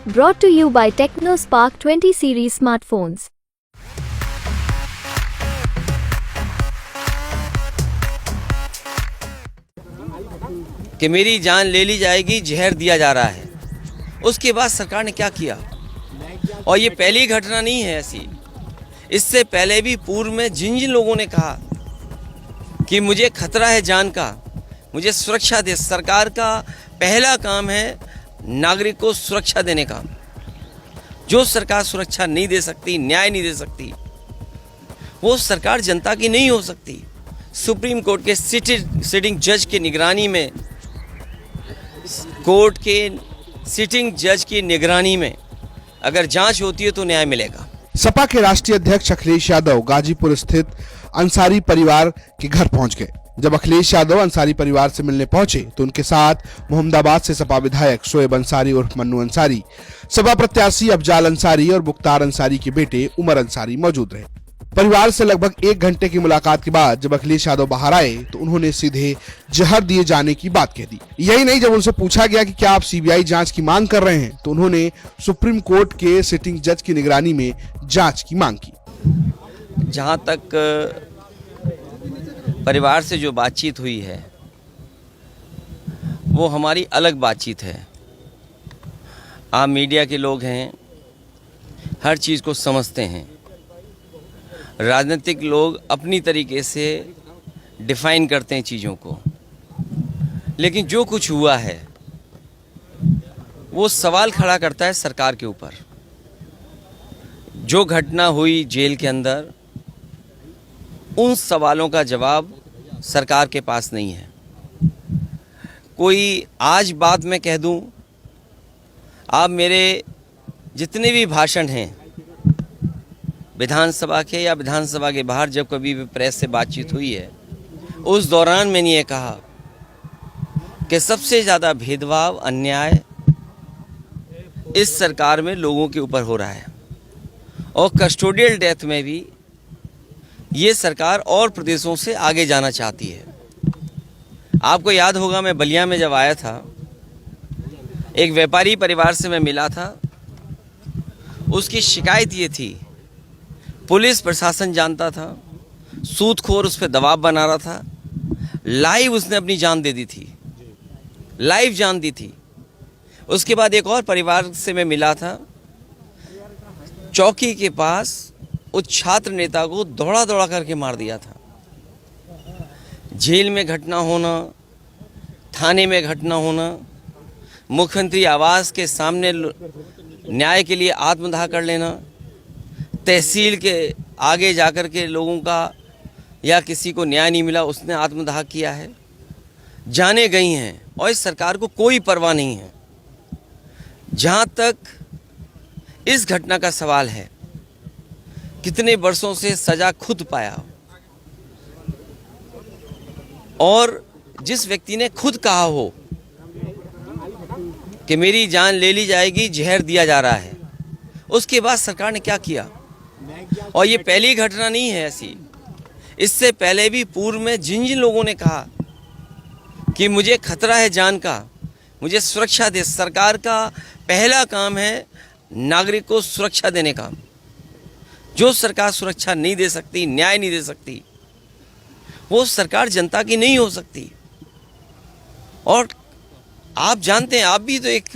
Brought to you by TechnoSpark 20 series smartphones. कि मेरी जान ले ली जाएगी, जहर दिया जा रहा है। उसके बाद सरकार ने क्या किया? और ये पहली घटना नहीं है ऐसी। इससे पहले भी पूर्व में जिन जिन लोगों ने कहा कि मुझे खतरा है जान का, मुझे सुरक्षा दे, सरकार का पहला काम है नागरिक को सुरक्षा देने का। जो सरकार सुरक्षा नहीं दे सकती, न्याय नहीं दे सकती, वो सरकार जनता की नहीं हो सकती। सुप्रीम कोर्ट के सिटिंग जज की निगरानी में, कोर्ट के सिटिंग जज की निगरानी में अगर जांच होती है तो न्याय मिलेगा। सपा के राष्ट्रीय अध्यक्ष अखिलेश यादव गाजीपुर स्थित अंसारी परिवार के घर पहुंच गए। जब अखिलेश यादव अंसारी परिवार से मिलने पहुंचे तो उनके साथ मोहम्मदाबाद से सपा विधायक शोएब अंसारी उर्फ मन्नू अंसारी, सपा प्रत्याशी अफजाल अंसारी और मुख्तार अंसारी के बेटे उमर अंसारी मौजूद रहे। परिवार से लगभग 1 घंटे की मुलाकात के बाद जब अखिलेश यादव बाहर आए तो उन्होंने सीधे जहर दिए जाने की बात कह दी। यही नहीं, जब उनसे पूछा गया कि क्या आप सीबीआई जांच की मांग कर रहे हैं तो उन्होंने सुप्रीम कोर्ट के सिटिंग जज की निगरानी में जांच की मांग की। जहां तक परिवार से जो बातचीत हुई है वो हमारी अलग बातचीत है। आप मीडिया के लोग हैं, हर चीज़ को समझते हैं। राजनीतिक लोग अपनी तरीके से डिफाइन करते हैं चीज़ों को, लेकिन जो कुछ हुआ है वो सवाल खड़ा करता है सरकार के ऊपर। जो घटना हुई जेल के अंदर, उन सवालों का जवाब सरकार के पास नहीं है। कोई आज बात मैं कह दूं, आप मेरे जितने भी भाषण हैं विधानसभा के या विधानसभा के बाहर, जब कभी भी प्रेस से बातचीत हुई है, उस दौरान मैंने ये कहा कि सबसे ज़्यादा भेदभाव, अन्याय इस सरकार में लोगों के ऊपर हो रहा है। और कस्टोडियल डेथ में भी ये सरकार और प्रदेशों से आगे जाना चाहती है। आपको याद होगा, मैं बलिया में जब आया था, एक व्यापारी परिवार से मैं मिला था। उसकी शिकायत ये थी, पुलिस प्रशासन जानता था, सूदखोर उस पर दबाव बना रहा था, लाइव उसने अपनी जान दे दी थी, लाइव जान दी थी। उसके बाद एक और परिवार से मैं मिला था, चौकी के पास उस छात्र नेता को दौड़ा दौड़ा करके मार दिया था। जेल में घटना होना, थाने में घटना होना, मुख्यमंत्री आवास के सामने न्याय के लिए आत्मदाह कर लेना, तहसील के आगे जाकर के लोगों का या किसी को न्याय नहीं मिला, उसने आत्मदाह किया है। जाने गई हैं और इस सरकार को कोई परवाह नहीं है। जहाँ तक इस घटना का सवाल है, कितने वर्षों से सजा खुद पाया, और जिस व्यक्ति ने खुद कहा हो कि मेरी जान ले ली जाएगी, जहर दिया जा रहा है, उसके बाद सरकार ने क्या किया? और ये पहली घटना नहीं है ऐसी। इससे पहले भी पूर्व में जिन जिन लोगों ने कहा कि मुझे खतरा है जान का, मुझे सुरक्षा दे, सरकार का पहला काम है नागरिक को सुरक्षा देने का। जो सरकार सुरक्षा नहीं दे सकती, न्याय नहीं दे सकती, वो सरकार जनता की नहीं हो सकती। और आप जानते हैं, आप भी तो एक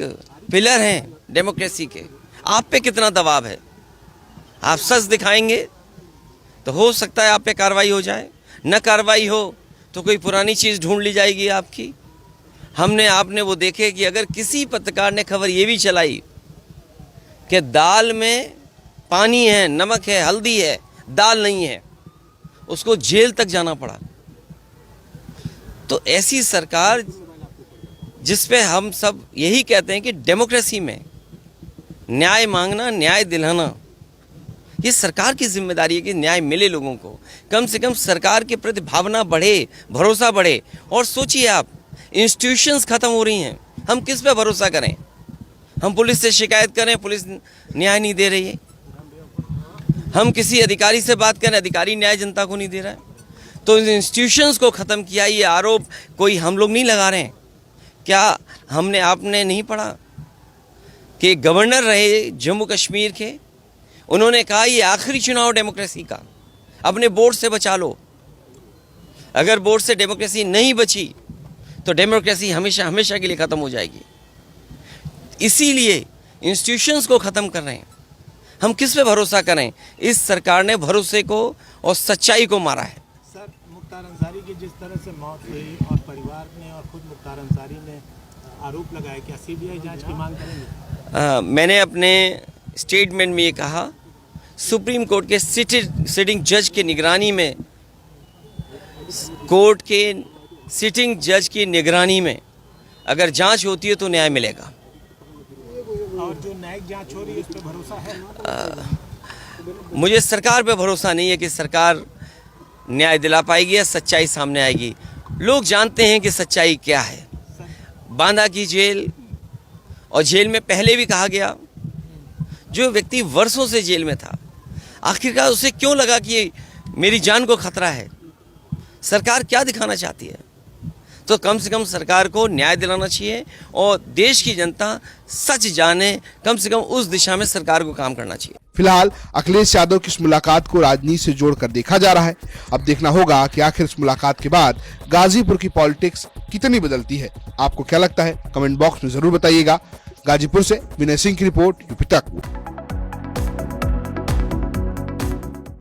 पिलर हैं डेमोक्रेसी के, आप पे कितना दबाव है। आप सच दिखाएंगे तो हो सकता है आप पे कार्रवाई हो जाए, न कार्रवाई हो तो कोई पुरानी चीज़ ढूंढ ली जाएगी आपकी। आपने वो देखे कि अगर किसी पत्रकार ने खबर ये भी चलाई कि दाल में पानी है, नमक है, हल्दी है, दाल नहीं है, उसको जेल तक जाना पड़ा। तो ऐसी सरकार जिस पे हम सब यही कहते हैं कि डेमोक्रेसी में न्याय मांगना, न्याय दिलाना, ये सरकार की जिम्मेदारी है कि न्याय मिले लोगों को। कम से कम सरकार के प्रति भावना बढ़े, भरोसा बढ़े। और सोचिए आप, इंस्टीट्यूशंस खत्म हो रही हैं, हम किस पे भरोसा करें? हम पुलिस से शिकायत करें, पुलिस न्याय नहीं दे रही है। हम किसी अधिकारी से बात करें, अधिकारी न्याय जनता को नहीं दे रहा है। तो इंस्टीट्यूशंस को ख़त्म किया, ये आरोप कोई हम लोग नहीं लगा रहे हैं। क्या हमने आपने नहीं पढ़ा कि गवर्नर रहे जम्मू कश्मीर के, उन्होंने कहा ये आखिरी चुनाव डेमोक्रेसी का, अपने बोर्ड से बचा लो। अगर बोर्ड से डेमोक्रेसी नहीं बची तो डेमोक्रेसी हमेशा हमेशा के लिए ख़त्म हो जाएगी। इसीलिए इंस्टीट्यूशंस को ख़त्म कर रहे हैं। हम किस पे भरोसा करें? इस सरकार ने भरोसे को और सच्चाई को मारा है। सर, मुख्तार अंसारी की जिस तरह से मौत हुई और परिवार ने और खुद मुख्तार अंसारी ने आरोप लगाया, क्या सीबीआई जांच की मांग करेंगे? मैंने अपने स्टेटमेंट में ये कहा, सुप्रीम कोर्ट के सिटिंग जज की निगरानी में, कोर्ट के सिटिंग जज की निगरानी में अगर जांच होती है तो न्याय मिलेगा। और जो न्यायिक जांच हो रही है उस पर भरोसा है? मुझे सरकार पे भरोसा नहीं है कि सरकार न्याय दिला पाएगी या सच्चाई सामने आएगी। लोग जानते हैं कि सच्चाई क्या है। बांदा की जेल, और जेल में पहले भी कहा गया, जो व्यक्ति वर्षों से जेल में था, आखिरकार उसे क्यों लगा कि मेरी जान को खतरा है? सरकार क्या दिखाना चाहती है? तो कम से कम सरकार को न्याय दिलाना चाहिए और देश की जनता सच जाने, कम से कम उस दिशा में सरकार को काम करना चाहिए। फिलहाल अखिलेश यादव की इस मुलाकात को राजनीति से जोड़कर देखा जा रहा है। अब देखना होगा कि आखिर इस मुलाकात के बाद गाजीपुर की पॉलिटिक्स कितनी बदलती है। आपको क्या लगता है? कमेंट बॉक्स में जरूर बताइएगा। गाजीपुर से विनय सिंह की रिपोर्ट, यूपी तक।